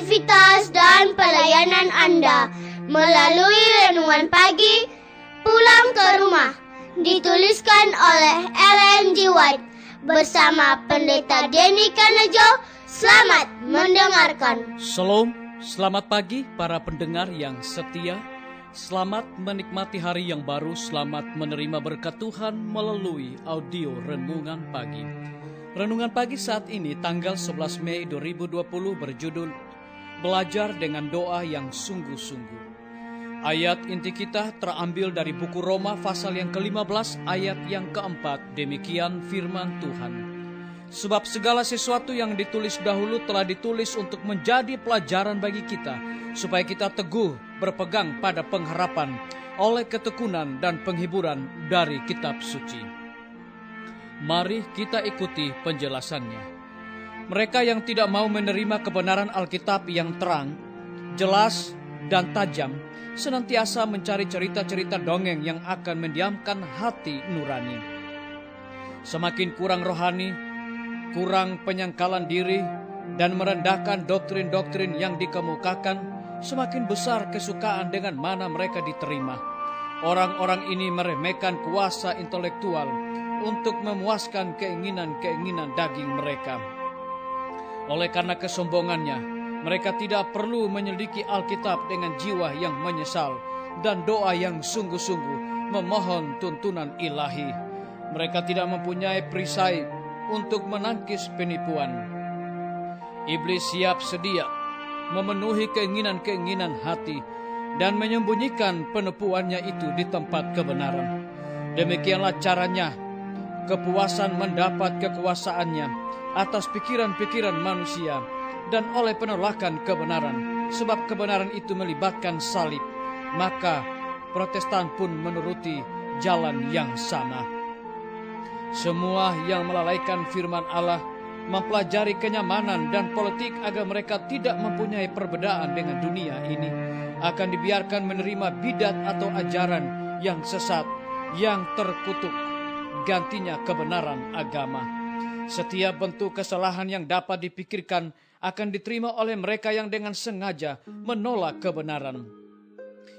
aktivitas dan pelayanan Anda melalui renungan pagi Pulang ke Rumah, dituliskan oleh Ellen G. White bersama Pendeta Denny Kanejo. Selamat mendengarkan. Shalom, selamat pagi para pendengar yang setia. Selamat menikmati hari yang baru, selamat menerima berkat Tuhan melalui audio Renungan Pagi. Renungan Pagi saat ini tanggal 11 Mei 2020 berjudul Belajar dengan Doa yang Sungguh-Sungguh. Ayat inti kita terambil dari buku Roma pasal yang ke-15 ayat yang ke-4. Demikian firman Tuhan. Sebab segala sesuatu yang ditulis dahulu telah ditulis untuk menjadi pelajaran bagi kita, supaya kita teguh berpegang pada pengharapan oleh ketekunan dan penghiburan dari kitab suci. Mari kita ikuti penjelasannya. Mereka yang tidak mau menerima kebenaran Alkitab yang terang, jelas, dan tajam, senantiasa mencari cerita-cerita dongeng yang akan mendiamkan hati nurani. Semakin kurang rohani, kurang penyangkalan diri, dan merendahkan doktrin-doktrin yang dikemukakan, semakin besar kesukaan dengan mana mereka diterima. Orang-orang ini meremehkan kuasa intelektual untuk memuaskan keinginan-keinginan daging mereka. Oleh karena kesombongannya, mereka tidak perlu menyelidiki Alkitab dengan jiwa yang menyesal dan doa yang sungguh-sungguh memohon tuntunan ilahi. Mereka tidak mempunyai perisai untuk menangkis penipuan. Iblis siap sedia memenuhi keinginan-keinginan hati dan menyembunyikan penipuannya itu di tempat kebenaran. Demikianlah caranya kepuasan mendapat kekuasaannya atas pikiran-pikiran manusia dan oleh penolakan kebenaran. Sebab kebenaran itu melibatkan salib, maka Protestan pun menuruti jalan yang sama. Semua yang melalaikan firman Allah, mempelajari kenyamanan dan politik agar mereka tidak mempunyai perbedaan dengan dunia ini, akan dibiarkan menerima bidat atau ajaran yang sesat, yang terkutuk, gantinya kebenaran agama. Setiap bentuk kesalahan yang dapat dipikirkan akan diterima oleh mereka yang dengan sengaja menolak kebenaran.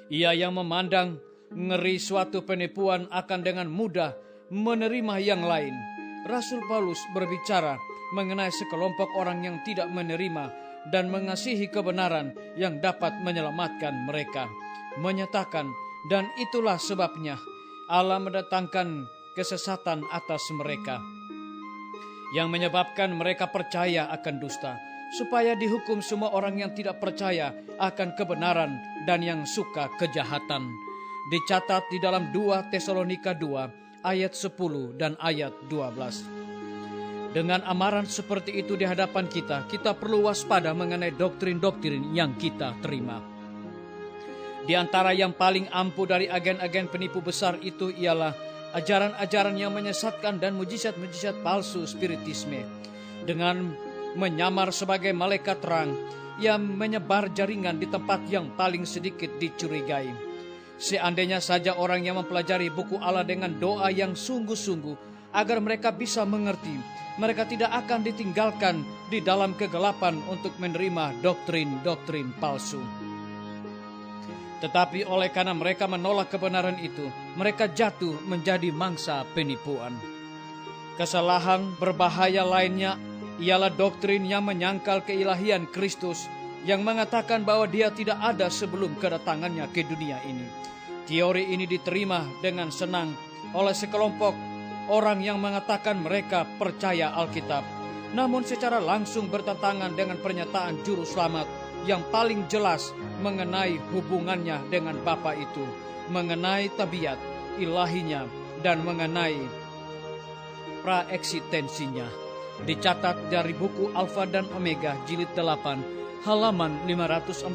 Ia yang memandang ngeri suatu penipuan akan dengan mudah menerima yang lain. Rasul Paulus berbicara mengenai sekelompok orang yang tidak menerima dan mengasihi kebenaran yang dapat menyelamatkan mereka. Menyatakan, dan itulah sebabnya Allah mendatangkan kesesatan atas mereka, yang menyebabkan mereka percaya akan dusta, supaya dihukum semua orang yang tidak percaya akan kebenaran dan yang suka kejahatan. Dicatat di dalam 2 Tesalonika 2 ayat 10 dan ayat 12. Dengan amaran seperti itu di hadapan kita, kita perlu waspada mengenai doktrin-doktrin yang kita terima. Di antara yang paling ampuh dari agen-agen penipu besar itu ialah ajaran-ajaran yang menyesatkan dan mujizat-mujizat palsu spiritisme. Dengan menyamar sebagai malaikat terang, yang menyebar jaringan di tempat yang paling sedikit dicurigai. Seandainya saja orang yang mempelajari buku Allah dengan doa yang sungguh-sungguh, agar mereka bisa mengerti, mereka tidak akan ditinggalkan di dalam kegelapan untuk menerima doktrin-doktrin palsu. Tetapi oleh karena mereka menolak kebenaran itu, mereka jatuh menjadi mangsa penipuan. Kesalahan berbahaya lainnya ialah doktrin yang menyangkal keilahian Kristus, yang mengatakan bahwa dia tidak ada sebelum kedatangannya ke dunia ini. Teori ini diterima dengan senang oleh sekelompok orang yang mengatakan mereka percaya Alkitab, namun secara langsung bertentangan dengan pernyataan juru selamat yang paling jelas mengenai hubungannya dengan Bapa itu, mengenai tabiat ilahinya, dan mengenai praeksistensinya. Dicatat dari buku Alfa dan Omega jilid 8 halaman 549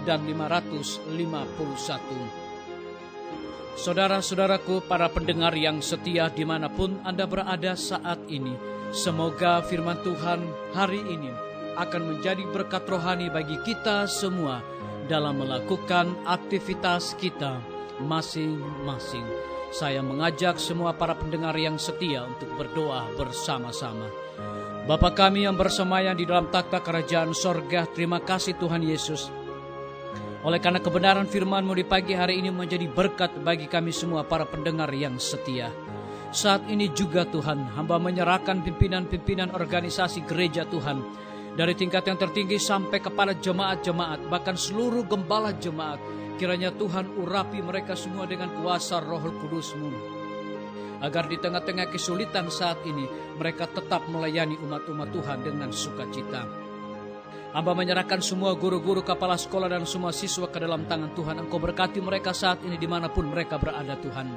dan 551. Saudara-saudaraku, para pendengar yang setia dimanapun Anda berada saat ini, semoga firman Tuhan hari ini akan menjadi berkat rohani bagi kita semua dalam melakukan aktivitas kita masing-masing. Saya mengajak semua para pendengar yang setia untuk berdoa bersama-sama. Bapa kami yang bersemayam di dalam takhta kerajaan sorga, terima kasih Tuhan Yesus. Oleh karena kebenaran firman-Mu di pagi hari ini menjadi berkat bagi kami semua para pendengar yang setia. Saat ini juga Tuhan, hamba menyerahkan pimpinan-pimpinan organisasi gereja Tuhan, dari tingkat yang tertinggi sampai kepada jemaat-jemaat, bahkan seluruh gembala jemaat. Kiranya Tuhan urapi mereka semua dengan kuasa Roh Kudus-Mu, agar di tengah-tengah kesulitan saat ini, mereka tetap melayani umat-umat Tuhan dengan sukacita. Hamba menyerahkan semua guru-guru, kepala sekolah, dan semua siswa ke dalam tangan Tuhan. Engkau berkati mereka saat ini dimanapun mereka berada Tuhan.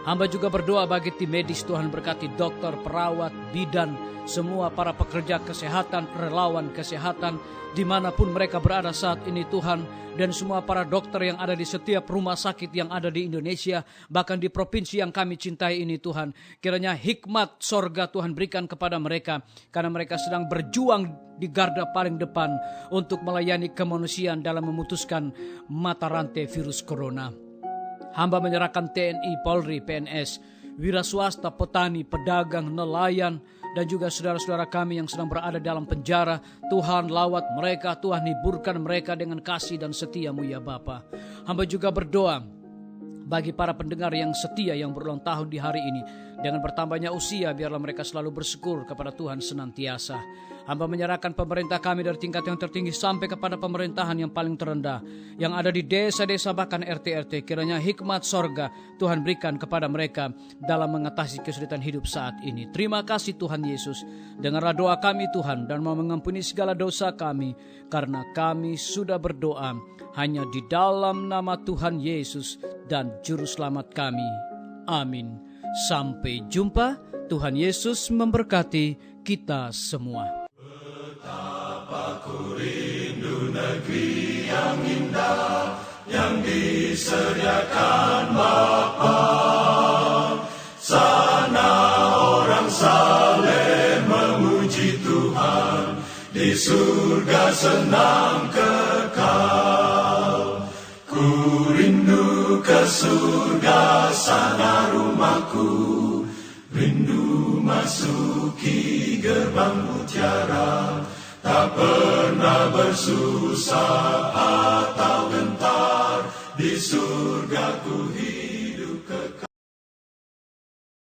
Hamba juga berdoa bagi tim medis, Tuhan berkati dokter, perawat, bidan, semua para pekerja kesehatan, relawan kesehatan, dimanapun mereka berada saat ini Tuhan. Dan semua para dokter yang ada di setiap rumah sakit yang ada di Indonesia, bahkan di provinsi yang kami cintai ini Tuhan. Kiranya hikmat sorga Tuhan berikan kepada mereka, karena mereka sedang berjuang di garda paling depan untuk melayani kemanusiaan dalam memutuskan mata rantai virus corona. Hamba menyerahkan TNI, Polri, PNS, wira swasta, petani, pedagang, nelayan, dan juga saudara-saudara kami yang sedang berada dalam penjara. Tuhan lawat mereka, Tuhan hiburkan mereka dengan kasih dan setia-Mu ya Bapa. Hamba juga berdoa bagi para pendengar yang setia yang berulang tahun di hari ini. Dengan bertambahnya usia, biarlah mereka selalu bersyukur kepada Tuhan senantiasa. Hamba menyerahkan pemerintah kami dari tingkat yang tertinggi sampai kepada pemerintahan yang paling terendah, yang ada di desa-desa bahkan RT-RT. Kiranya hikmat sorga Tuhan berikan kepada mereka dalam mengatasi kesulitan hidup saat ini. Terima kasih Tuhan Yesus. Dengarlah doa kami Tuhan, dan mau mengampuni segala dosa kami, karena kami sudah berdoa hanya di dalam nama Tuhan Yesus dan Juru Selamat kami. Amin. Sampai jumpa. Tuhan Yesus memberkati kita semua. Betapa ku rindu negeri yang indah yang disediakan Bapa. Sana orang saleh memuji Tuhan, di surga senang kekal. Ku rindu ke surga, sana rumahku, rindu masuki gerbang mutiara, tak pernah bersusah atau gentar, di surga ku hidup.